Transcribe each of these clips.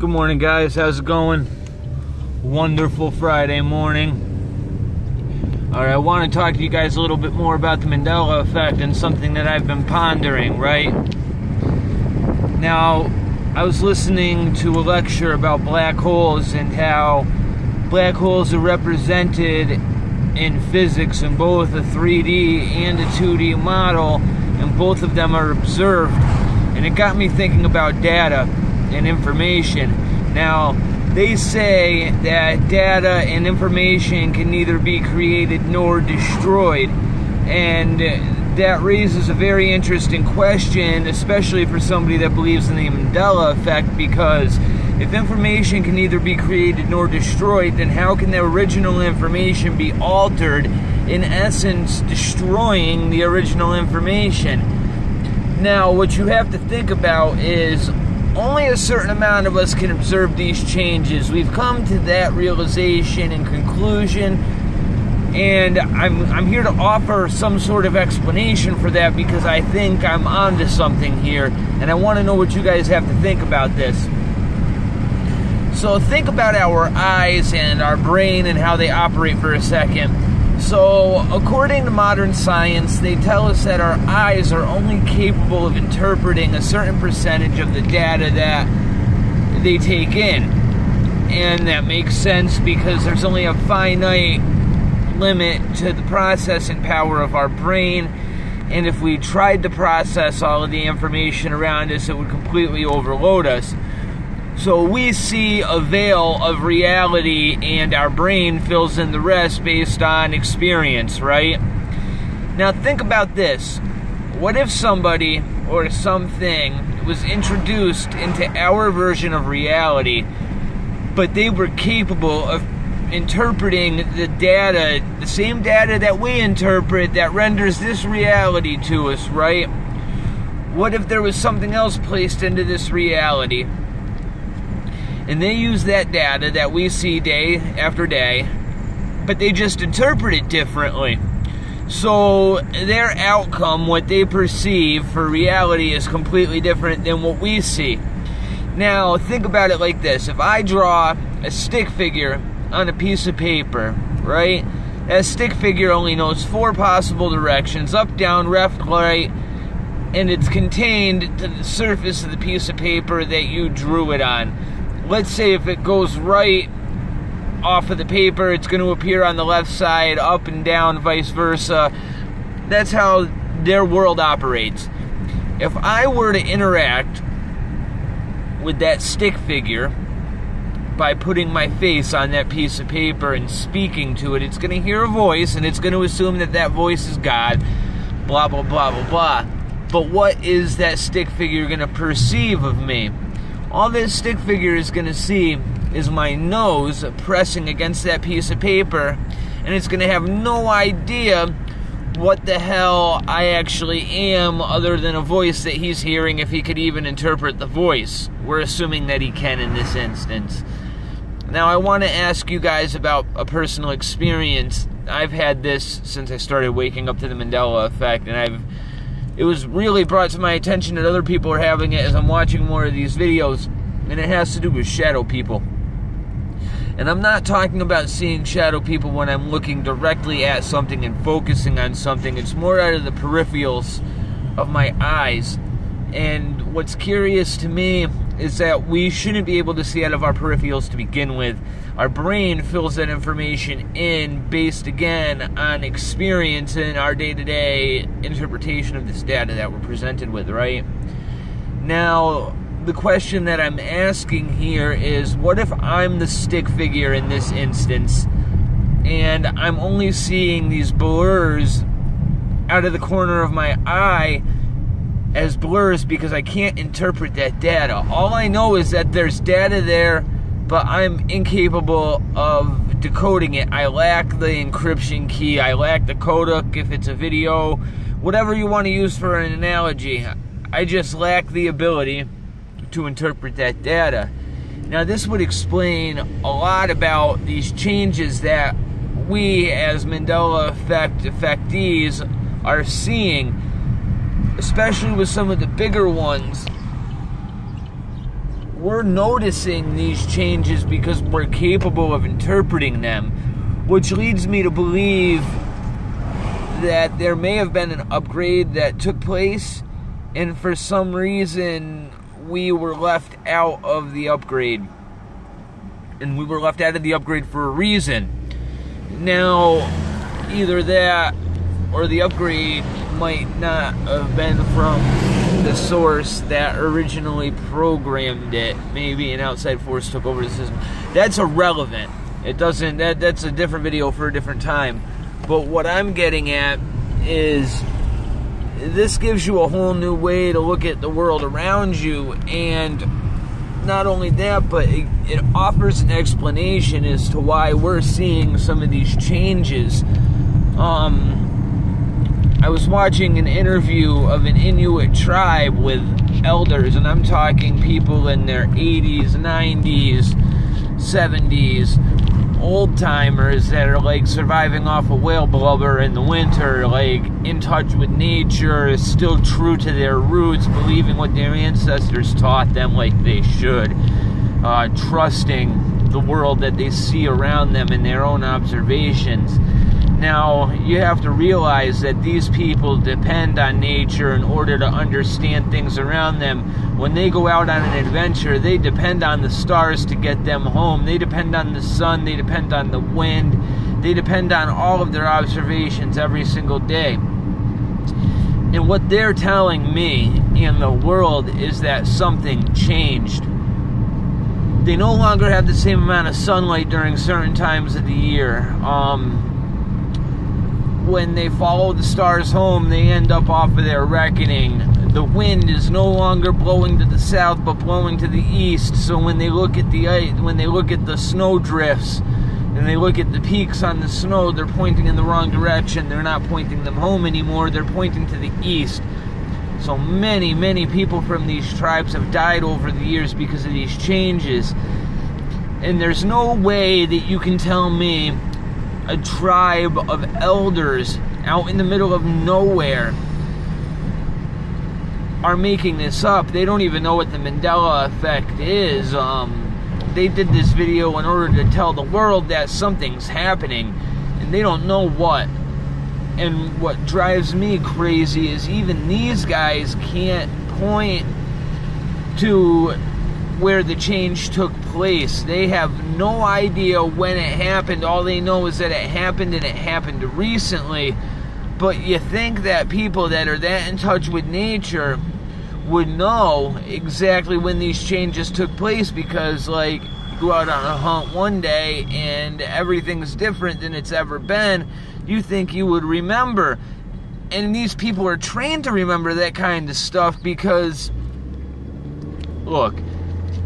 Good morning, guys. How's it going? Wonderful Friday morning. Alright, I want to talk to you guys a little bit more about the Mandela effect and something that I've been pondering, right? Now, I was listening to a lecture about black holes and how black holes are represented in physics in both a 3D and a 2D model, and both of them are observed. And it got me thinking about data and information. Now, they say that data and information can neither be created nor destroyed, and that raises a very interesting question, especially for somebody that believes in the Mandela effect, because if information can neither be created nor destroyed, then how can the original information be altered, in essence destroying the original information? Now, what you have to think about is only a certain amount of us can observe these changes. We've come to that realization and conclusion, and I'm here to offer some sort of explanation for that because I think I'm onto something here, and I want to know what you guys have to think about this. So think about our eyes and our brain and how they operate for a second. So, according to modern science, they tell us that our eyes are only capable of interpreting a certain percentage of the data that they take in. And that makes sense because there's only a finite limit to the processing power of our brain. And if we tried to process all of the information around us, it would completely overload us. So we see a veil of reality and our brain fills in the rest based on experience, right? Now think about this. What if somebody or something was introduced into our version of reality, but they were capable of interpreting the data, the same data that we interpret that renders this reality to us, right? What if there was something else placed into this reality? And they use that data that we see day after day, but they just interpret it differently. So their outcome, what they perceive for reality, is completely different than what we see. Now, think about it like this. If I draw a stick figure on a piece of paper, right? That stick figure only knows 4 possible directions: up, down, left, right, and it's contained to the surface of the piece of paper that you drew it on. Let's say if it goes right off of the paper, it's going to appear on the left side, up and down, vice versa. That's how their world operates. If I were to interact with that stick figure by putting my face on that piece of paper and speaking to it, it's going to hear a voice, and it's going to assume that that voice is God, blah, blah, blah, blah, blah. But what is that stick figure going to perceive of me? All this stick figure is going to see is my nose pressing against that piece of paper, and it's going to have no idea what the hell I actually am other than a voice that he's hearing, if he could even interpret the voice. We're assuming that he can in this instance. Now, I want to ask you guys about a personal experience. I've had this since I started waking up to the Mandela effect, and it was really brought to my attention that other people are having it as I'm watching more of these videos, and it has to do with shadow people. And I'm not talking about seeing shadow people when I'm looking directly at something and focusing on something. It's more out of the peripherals of my eyes. And what's curious to me is that we shouldn't be able to see out of our peripherals to begin with. Our brain fills that information in based, again, on experience and our day-to-day interpretation of this data that we're presented with, right? Now, the question that I'm asking here is, what if I'm the stick figure in this instance, and I'm only seeing these blurs out of the corner of my eye as blurs because I can't interpret that data? All I know is that there's data there, but I'm incapable of decoding it. I lack the encryption key. I lack the codec if it's a video. Whatever you want to use for an analogy. I just lack the ability to interpret that data. Now, this would explain a lot about these changes that we as Mandela effect affectees are seeing, especially with some of the bigger ones we're noticing these changes because we're capable of interpreting them, which leads me to believe that there may have been an upgrade that took place, and for some reason we were left out of the upgrade. And we were left out of the upgrade for a reason. Now, either that or the upgrade might not have been from the source that originally programmed it. Maybe an outside force took over the system. That's irrelevant. It doesn't, that's a different video for a different time. But what I'm getting at is this gives you a whole new way to look at the world around you, and not only that, but it offers an explanation as to why we're seeing some of these changes. I was watching an interview of an Inuit tribe with elders, and I'm talking people in their 80s, 90s, 70s, old timers that are like surviving off of whale blubber in the winter, like in touch with nature, still true to their roots, believing what their ancestors taught them like they should, trusting the world that they see around them in their own observations. Now, you have to realize that these people depend on nature in order to understand things around them. When they go out on an adventure, they depend on the stars to get them home. They depend on the sun, they depend on the wind, they depend on all of their observations every single day. And what they're telling me and the world is that something changed. They no longer have the same amount of sunlight during certain times of the year. When they follow the stars home, they end up off of their reckoning. The wind is no longer blowing to the south, but blowing to the east. So when they look at the snow drifts, and they look at the peaks on the snow, they're pointing in the wrong direction. They're not pointing them home anymore. They're pointing to the east. So many, many people from these tribes have died over the years because of these changes. And there's no way that you can tell me a tribe of elders out in the middle of nowhere are making this up. They don't even know what the Mandela effect is. They did this video in order to tell the world that something's happening, and they don't know what. And what drives me crazy is even these guys can't point to where the change took place. They have no idea when it happened. All they know is that it happened, and it happened recently. But you think that people that are that in touch with nature would know exactly when these changes took place, because like you go out on a hunt one day and everything's different than it's ever been. You think you would remember. And these people are trained to remember that kind of stuff because, look,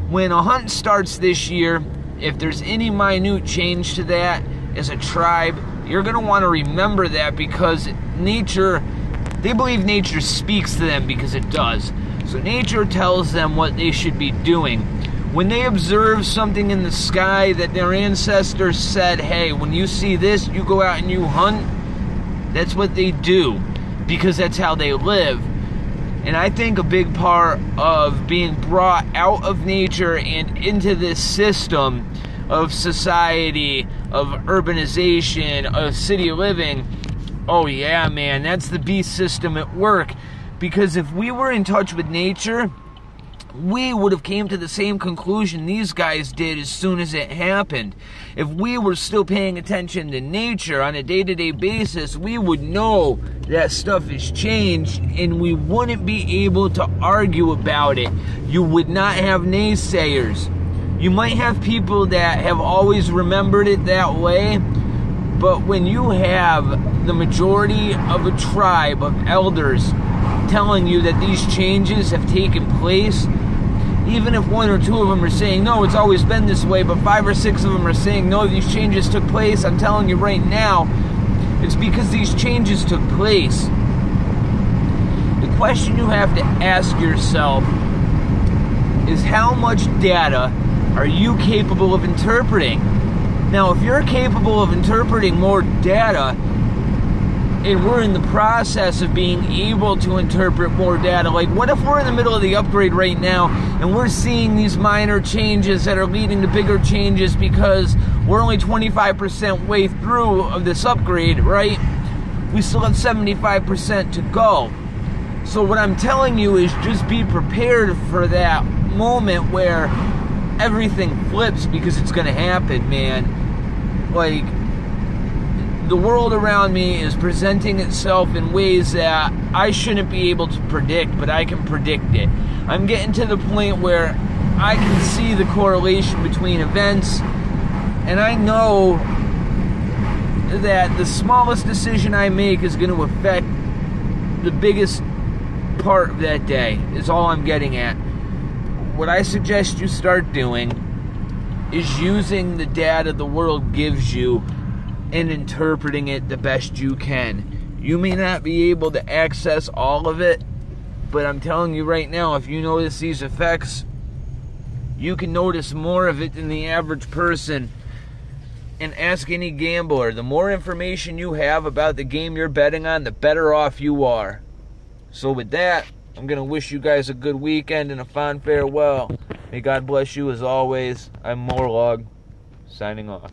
when a hunt starts this year, if there's any minute change to that as a tribe, you're going to want to remember that, because nature, they believe nature speaks to them because it does. So nature tells them what they should be doing. When they observe something in the sky that their ancestors said, hey, when you see this, you go out and you hunt, that's what they do, because that's how they live. And I think a big part of being brought out of nature and into this system of society, of urbanization, of city living, oh yeah, man, that's the beast system at work. Because if we were in touch with nature, we would have came to the same conclusion these guys did as soon as it happened. If we were still paying attention to nature on a day-to-day basis, we would know that stuff has changed, and we wouldn't be able to argue about it. You would not have naysayers. You might have people that have always remembered it that way, but when you have the majority of a tribe of elders telling you that these changes have taken place, even if one or two of them are saying, no, it's always been this way, but 5 or 6 of them are saying, no, these changes took place, I'm telling you right now, it's because these changes took place. The question you have to ask yourself is, how much data are you capable of interpreting? Now, if you're capable of interpreting more data, And we're in the process of being able to interpret more data. Like, what if we're in the middle of the upgrade right now and we're seeing these minor changes that are leading to bigger changes because we're only 25% way through of this upgrade, right? We still have 75% to go. So what I'm telling you is just be prepared for that moment where everything flips, because it's going to happen, man. Like, the world around me is presenting itself in ways that I shouldn't be able to predict, but I can predict it. I'm getting to the point where I can see the correlation between events, and I know that the smallest decision I make is going to affect the biggest part of that day, is all I'm getting at. What I suggest you start doing is using the data the world gives you and interpreting it the best you can. You may not be able to access all of it, but I'm telling you right now, if you notice these effects, you can notice more of it than the average person. And ask any gambler, the more information you have about the game you're betting on, the better off you are. So with that, I'm going to wish you guys a good weekend and a fond farewell. May God bless you as always. I'm Morlog, signing off.